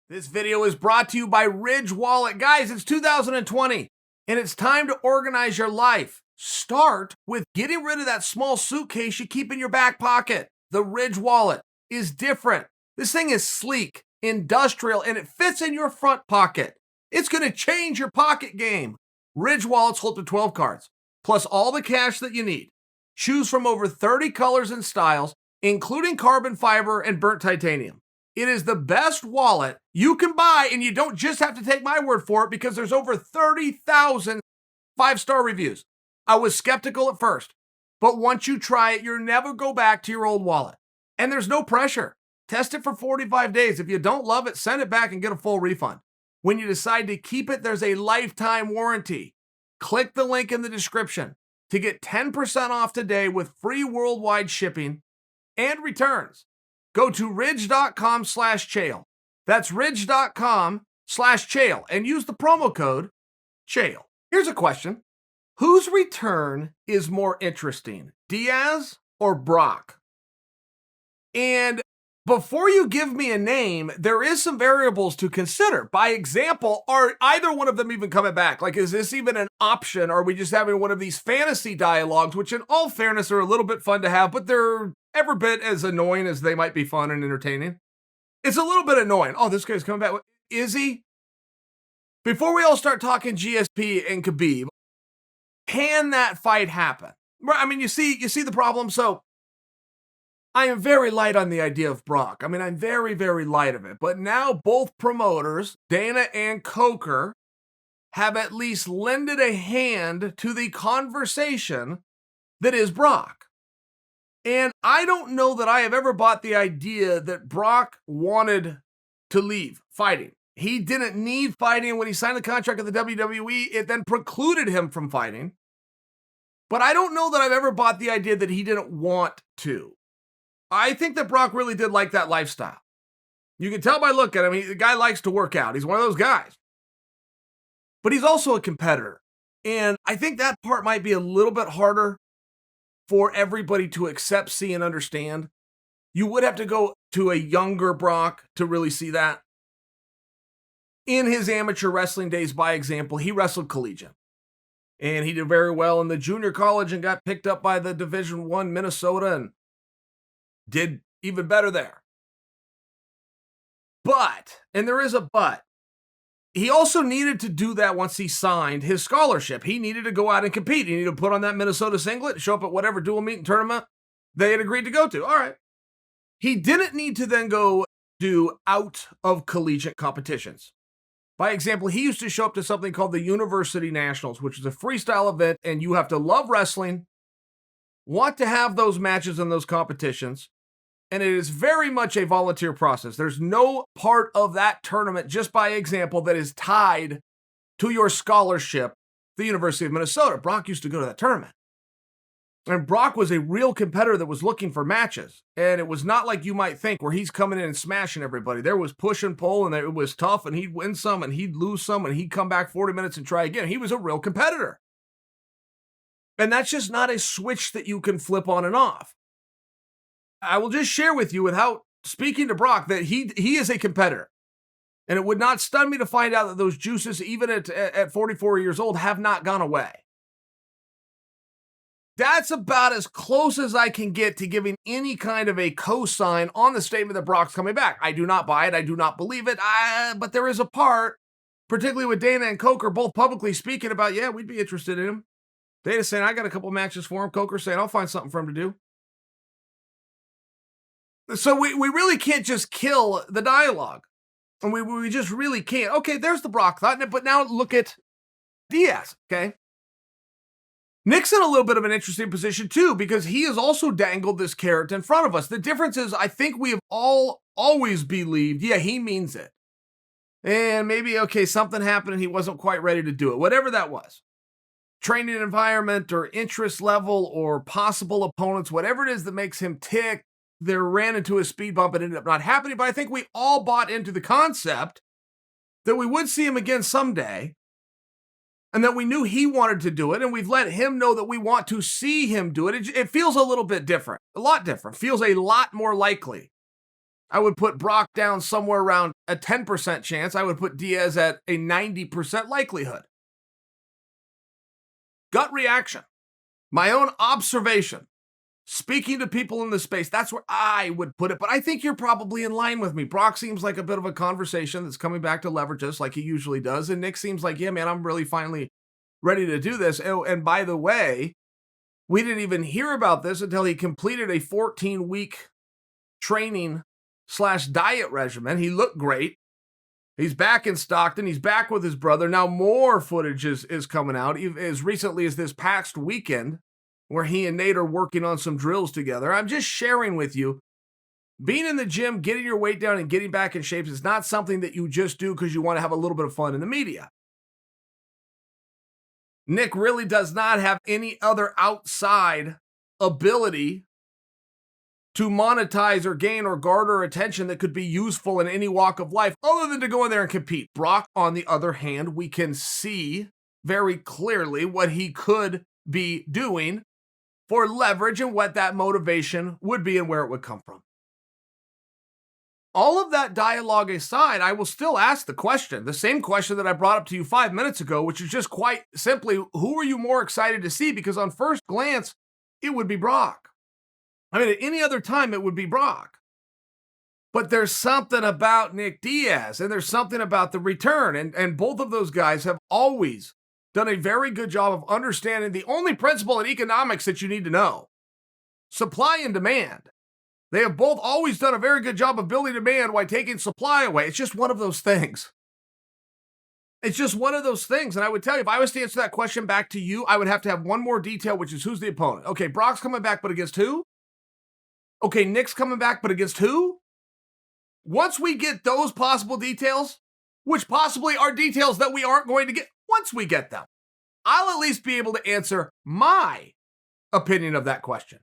This video is brought to you by Ridge Wallet. Guys, it's 2020 and it's time to organize your life. Start with getting rid of that small suitcase you keep in your back pocket. The Ridge Wallet is different. This thing is sleek, industrial, and it fits in your front pocket. It's going to change your pocket game. Ridge Wallets hold to 12 cards, plus all the cash that you need. Choose from over 30 colors and styles, including carbon fiber and burnt titanium. It is the best wallet you can buy, and you don't just have to take my word for it because there's over 30,000 five-star reviews. I was skeptical at first, but once you try it, you'll never go back to your old wallet. And there's no pressure. Test it for 45 days. If you don't love it, send it back and get a full refund. When you decide to keep it, there's a lifetime warranty. Click the link in the description to get 10% off today with free worldwide shipping and returns. Go to ridge.com/Chael. That's ridge.com/Chael and use the promo code Chael. Here's a question. Whose return is more interesting, Diaz or Brock? And before you give me a name, there is some variables to consider. By example, are either one of them even coming back? Like, is this even an option? Or are we just having one of these fantasy dialogues, which in all fairness are a little bit fun to have, but they're every bit as annoying as they might be fun and entertaining? It's a little bit annoying. Oh, this guy's coming back. Is he? Before we all start talking GSP and Khabib, can that fight happen? I mean, you see the problem. So I am very light on the idea of Brock. I mean, I'm very, very light of it. But now both promoters, Dana and Coker, have at least lended a hand to the conversation that is Brock. And I don't know that I have ever bought the idea that Brock wanted to leave fighting. He didn't need fighting when he signed the contract with the WWE. It then precluded him from fighting. But I don't know that I've ever bought the idea that he didn't want to. I think that Brock really did like that lifestyle. You can tell by looking at him, the guy likes to work out. He's one of those guys. But he's also a competitor. And I think that part might be a little bit harder for everybody to accept, see, and understand. You would have to go to a younger Brock to really see that. In his amateur wrestling days, by example, he wrestled collegiate. And he did very well in the junior college and got picked up by the Division I Minnesota and did even better there. But, and there is a but, he also needed to do that once he signed his scholarship. He needed to go out and compete. He needed to put on that Minnesota singlet, show up at whatever dual meet and tournament they had agreed to go to. All right. He didn't need to then go do out of collegiate competitions. By example, he used to show up to something called the University Nationals, which is a freestyle event, and you have to love wrestling, want to have those matches and those competitions, and it is very much a volunteer process. There's no part of that tournament, just by example, that is tied to your scholarship, the University of Minnesota. Brock used to go to that tournament. And Brock was a real competitor that was looking for matches. And it was not like you might think where he's coming in and smashing everybody. There was push and pull, and it was tough, and he'd win some, and he'd lose some, and he'd come back 40 minutes and try again. He was a real competitor. And that's just not a switch that you can flip on and off. I will just share with you, without speaking to Brock, that he is a competitor. And it would not stun me to find out that those juices, even at 44 years old, have not gone away. That's about as close as I can get to giving any kind of a cosign on the statement that Brock's coming back. I do not buy it. I do not believe it. But there is a part, particularly with Dana and Coker, both publicly speaking about, yeah, we'd be interested in him. Dana saying, I got a couple matches for him. Coker saying, I'll find something for him to do. So we really can't just kill the dialogue. And we just really can't. Okay, there's the Brock thought. But now look at Diaz, okay? Nick's in a little bit of an interesting position too, because he has also dangled this carrot in front of us. The difference is, I think we have all always believed, yeah, he means it. And maybe, okay, something happened and he wasn't quite ready to do it. Whatever that was. Training environment or interest level or possible opponents, whatever it is that makes him tick, there ran into a speed bump and ended up not happening. But I think we all bought into the concept that we would see him again someday. And that we knew he wanted to do it, and we've let him know that we want to see him do it. It feels a little bit different, a lot different, feels a lot more likely I would put Brock down somewhere around a 10% chance. I would put Diaz at a 90% likelihood. Gut reaction, my own observation, speaking to people in the space, that's where I would put it. But I think you're probably in line with me. Brock seems like a bit of a conversation that's coming back to leverage us like he usually does. And Nick seems like, yeah, man, I'm really finally ready to do this. And by the way, we didn't even hear about this until he completed a 14-week training / diet regimen. He looked great. He's back in Stockton. He's back with his brother. Now more footage is coming out as recently as this past weekend where he and Nate are working on some drills together. I'm just sharing with you, being in the gym, getting your weight down and getting back in shape is not something that you just do because you want to have a little bit of fun in the media. Nick really does not have any other outside ability to monetize or gain or garner attention that could be useful in any walk of life other than to go in there and compete. Brock, on the other hand, we can see very clearly what he could be doing for leverage and what that motivation would be and where it would come from. All of that dialogue aside, I will still ask the question, the same question that I brought up to you 5 minutes ago, which is just quite simply, who are you more excited to see? Because on first glance, it would be Brock. I mean, at any other time, it would be Brock. But there's something about Nick Diaz, and there's something about the return. And both of those guys have always done a very good job of understanding the only principle in economics that you need to know: supply and demand. They have both always done a very good job of building demand while taking supply away. It's just one of those things. It's just one of those things. And I would tell you, if I was to answer that question back to you, I would have to have one more detail, which is who's the opponent. Okay, Brock's coming back, but against who? Okay, Nick's coming back, but against who? Once we get those possible details, which possibly are details that we aren't going to get, once we get them, I'll at least be able to answer my opinion of that question.